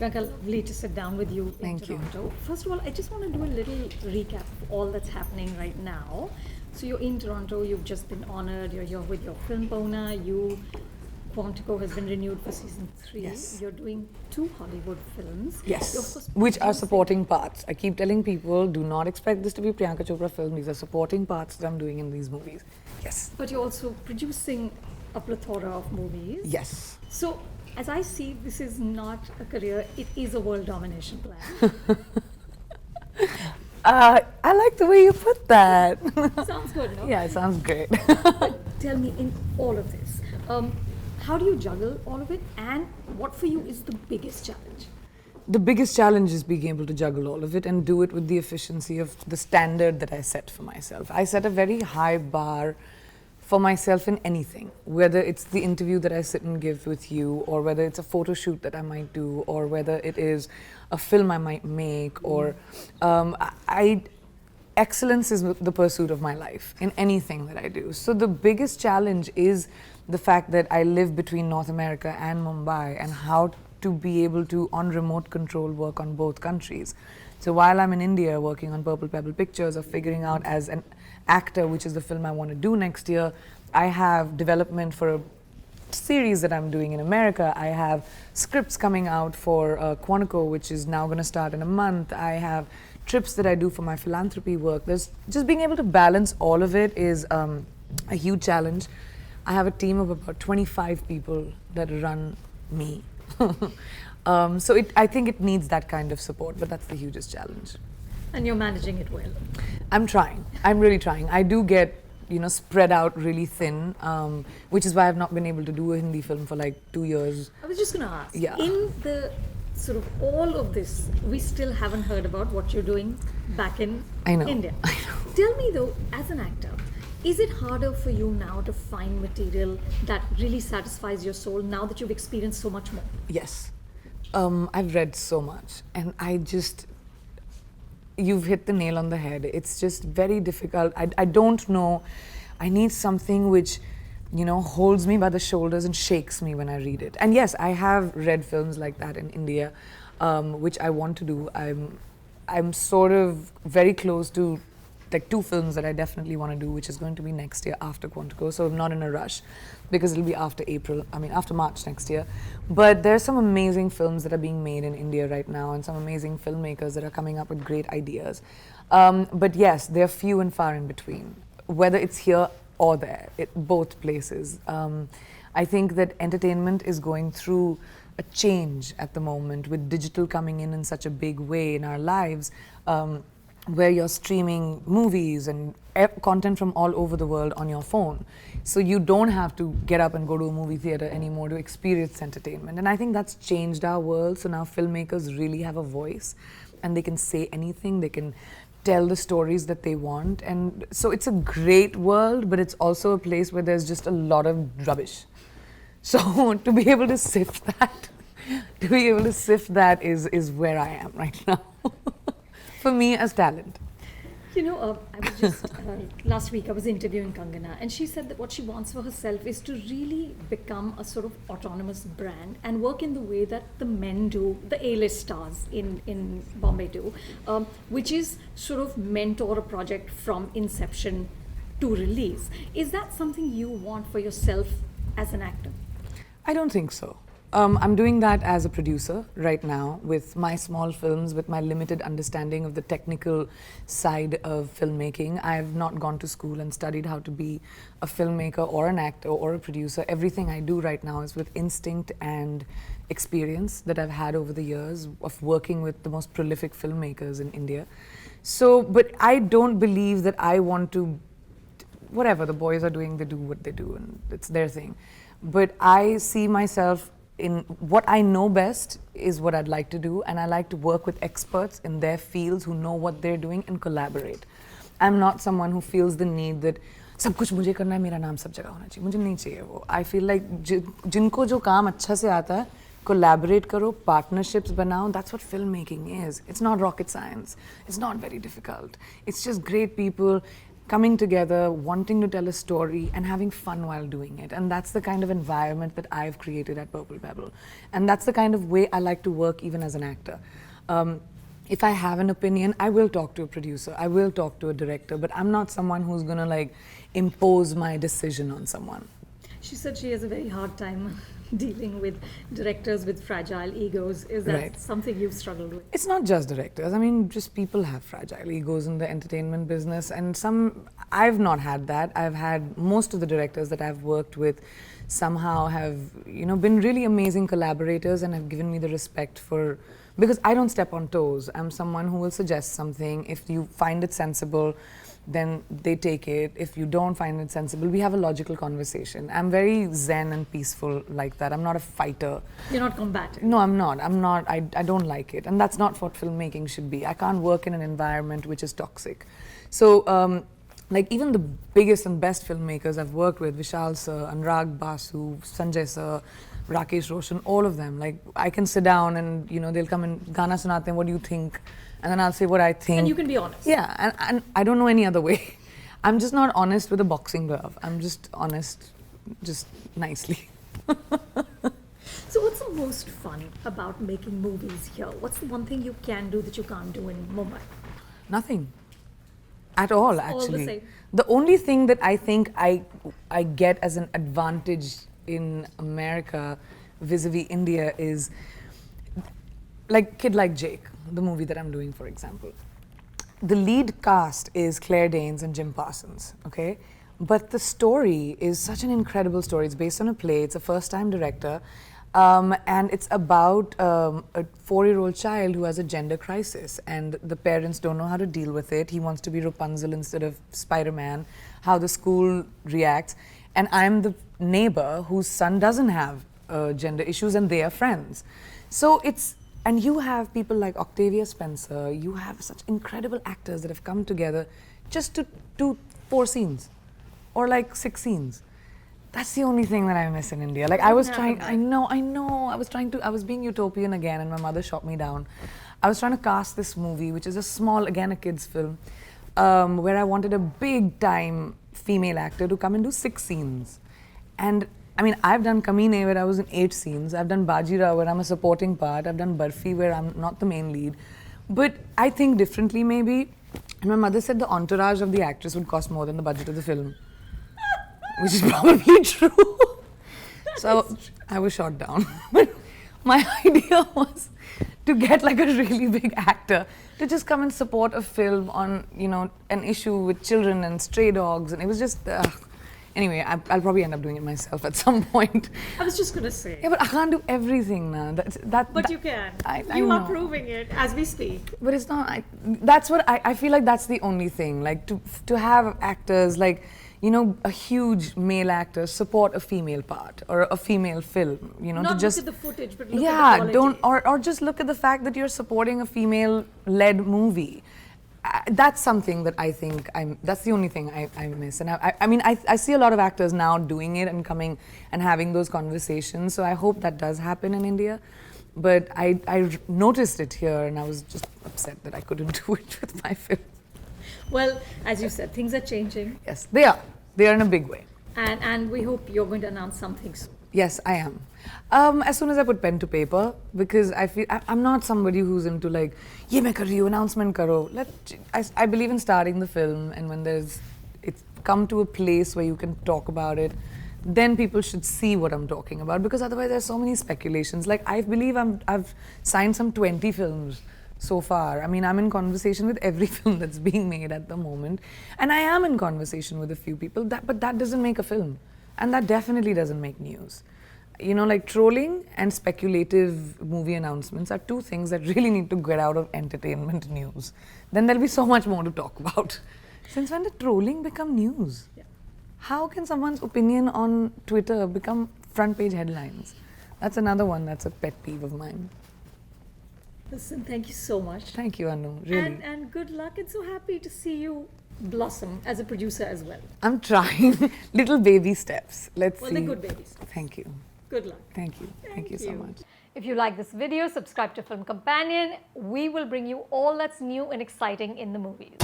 Priyanka, lovely to sit down with you in Thank you. Toronto. First of all, I just want to do a little recap of all that's happening right now. So you're in Toronto, you've just been honored, you're here with your film Pona, Quantico has been renewed for season 3. Yes. You're doing 2 Hollywood films. Yes, You're, of course, which are producing- supporting parts. I keep telling people, do not expect this to be Priyanka Chopra film. These are supporting parts that I'm doing in these movies. Yes. But you're also producing a plethora of movies. Yes. So, as I see, this is not a career, it is a world domination plan. I like the way you put that. Sounds good, no? Yeah, it sounds great. Tell me, in all of this, how do you juggle all of it, and what for you is the biggest challenge? The biggest challenge is being able to juggle all of it and do it with the efficiency of the standard that I set for myself. I set a very high bar for myself in anything, whether it's the interview that I sit and give with you, or whether it's a photo shoot that I might do, or whether it is a film I might make, or excellence is the pursuit of my life in anything that I do. So the biggest challenge is the fact that I live between North America and Mumbai, and how to be able to, on remote control, work on both countries. So while I'm in India working on Purple Pebble Pictures, or figuring out as an actor, which is the film I want to do next year, I have development for a series that I'm doing in America. I have scripts coming out for Quantico, which is now going to start in a month. I have trips that I do for my philanthropy work. There's just being able to balance all of it is a huge challenge. I have a team of about 25 people that run me. So I think it needs that kind of support, but that's the hugest challenge. And you're managing it well. I'm trying. I'm really trying. I do get, spread out really thin, which is why I've not been able to do a Hindi film for like 2 years. I was just going to ask, Yeah. in the sort of all of this, we still haven't heard about what you're doing back in I know. India. Tell me though, as an actor, is it harder for you now to find material that really satisfies your soul now that you've experienced so much more? Yes. I've read so much, and you've hit the nail on the head. It's just very difficult. I don't know. I need something which, holds me by the shoulders and shakes me when I read it. And yes, I have read films like that in India, which I want to do. I'm sort of very close to like 2 films that I definitely want to do, which is going to be next year after Quantico. So I'm not in a rush, because it'll be after March next year. But there's some amazing films that are being made in India right now, and some amazing filmmakers that are coming up with great ideas. But yes, they're few and far in between, whether it's here or there, both places. I think that entertainment is going through a change at the moment, with digital coming in such a big way in our lives. Where you're streaming movies and content from all over the world on your phone. So you don't have to get up and go to a movie theater anymore to experience entertainment. And I think that's changed our world. So now filmmakers really have a voice, and they can say anything, they can tell the stories that they want. And so it's a great world, but it's also a place where there's just a lot of rubbish. So to be able to sift that is where I am right now. For me as talent. I was just, last week I was interviewing Kangana, and she said that what she wants for herself is to really become a sort of autonomous brand and work in the way that the men do, the A-list stars in Bombay do, which is sort of mentor a project from inception to release. Is that something you want for yourself as an actor? I don't think so. I'm doing that as a producer right now with my small films, with my limited understanding of the technical side of filmmaking. I have not gone to school and studied how to be a filmmaker or an actor or a producer. Everything I do right now is with instinct and experience that I've had over the years of working with the most prolific filmmakers in India. So, but I don't believe that I want to, whatever the boys are doing, they do what they do, and it's their thing. But I see myself in what I know best is what I'd like to do, and I like to work with experts in their fields who know what they're doing and collaborate. I'm not someone who feels the need that सब कुछ मुझे करना है, मेरा नाम सब जगह होना चाहिए. मुझे नहीं चाहिए वो. I feel like जिनको जो काम अच्छा से आता है, collaborate करो, partnerships बनाओ. That's what filmmaking is. It's not rocket science. It's not very difficult. It's just great people coming together, wanting to tell a story, and having fun while doing it. And that's the kind of environment that I've created at Purple Pebble. And that's the kind of way I like to work even as an actor. If I have an opinion, I will talk to a producer, I will talk to a director, but I'm not someone who's gonna like impose my decision on someone. She said she has a very hard time dealing with directors with fragile egos. Is that Right. something you've struggled with? It's not just directors. I mean, just people have fragile egos in the entertainment business, and I've not had that. I've had most of the directors that I've worked with somehow have, been really amazing collaborators and have given me the respect for, because I don't step on toes. I'm someone who will suggest something. If you find it sensible, then they take it. If you don't find it sensible, we have a logical conversation. I'm very zen and peaceful like that. I'm not a fighter. You're not combative. No, I'm not. I don't like it. And that's not what filmmaking should be. I can't work in an environment which is toxic. So, like even the biggest and best filmmakers I've worked with, Vishal sir, Anurag Basu, Sanjay sir, Rakesh Roshan, all of them. Like I can sit down and, they'll come and Gana sunate hain, what do you think? And then I'll say what I think. And you can be honest. Yeah, and I don't know any other way. I'm just not honest with a boxing glove. I'm just honest, just nicely. So what's the most fun about making movies here? What's the one thing you can do that you can't do in Mumbai? Nothing. At all, All actually. the same. The only thing that I think I get as an advantage in America vis-a-vis India is like Kid Like Jake, the movie that I'm doing, for example. The lead cast is Claire Danes and Jim Parsons, okay? But the story is such an incredible story. It's based on a play, it's a first-time director, and it's about a 4-year-old child who has a gender crisis, and the parents don't know how to deal with it. He wants to be Rapunzel instead of Spider-Man, how the school reacts. And I'm the neighbor whose son doesn't have gender issues, and they are friends. So and you have people like Octavia Spencer, you have such incredible actors that have come together just to do 4 scenes or like 6 scenes. That's the only thing that I miss in India. Like I was trying, I know, I was being utopian again and my mother shot me down. I was trying to cast this movie, which is a small, again, a kid's film, where I wanted a big time female actor to come and do 6 scenes. And I mean, I've done Kamine where I was in 8 scenes. I've done Bajirao where I'm a supporting part. I've done Barfi where I'm not the main lead. But I think differently maybe. And my mother said the entourage of the actress would cost more than the budget of the film. Which is probably true. So I was shot down. But my idea was to get like a really big actor to just come and support a film on, an issue with children and stray dogs. And it was just... Anyway, I'll probably end up doing it myself at some point. I was just going to say. Yeah, but I can't do everything now. But you can. I You know. are proving it as we speak. But it's not. That's what I feel like. That's the only thing. Like to have actors like, a huge male actor support a female part or a female film. Not to just look at the footage, but look at the don't quality. or just look at the fact that you're supporting a female-led movie. That's something that I think that's the only thing I miss. And I see a lot of actors now doing it and coming and having those conversations. So I hope that does happen in India. But I noticed it here and I was just upset that I couldn't do it with my film. Well, as you said, things are changing. Yes, they are. They are in a big way. And we hope you're going to announce something soon. Yes, I am. As soon as I put pen to paper, because I feel I'm not somebody who's into like, ye main kar rahi hu, announcement karo. I believe in starting the film, and when it's come to a place where you can talk about it, then people should see what I'm talking about. Because otherwise, there's so many speculations. Like I believe I've signed some 20 films so far. I mean, I'm in conversation with every film that's being made at the moment, and I am in conversation with a few people. But that doesn't make a film. And that definitely doesn't make news. Like trolling and speculative movie announcements are 2 things that really need to get out of entertainment news. Then there'll be so much more to talk about. Since when did trolling become news? Yeah. How can someone's opinion on Twitter become front page headlines? That's another one that's a pet peeve of mine. Listen, thank you so much. Thank you, Anu, really. And good luck, and so happy to see you blossom as a producer as well. I'm trying. Little baby steps. Let's Well, see. they're good babies. Thank you. Good luck. Thank you. Thank you so much. If you like this video, subscribe to Film Companion. We will bring you all that's new and exciting in the movies.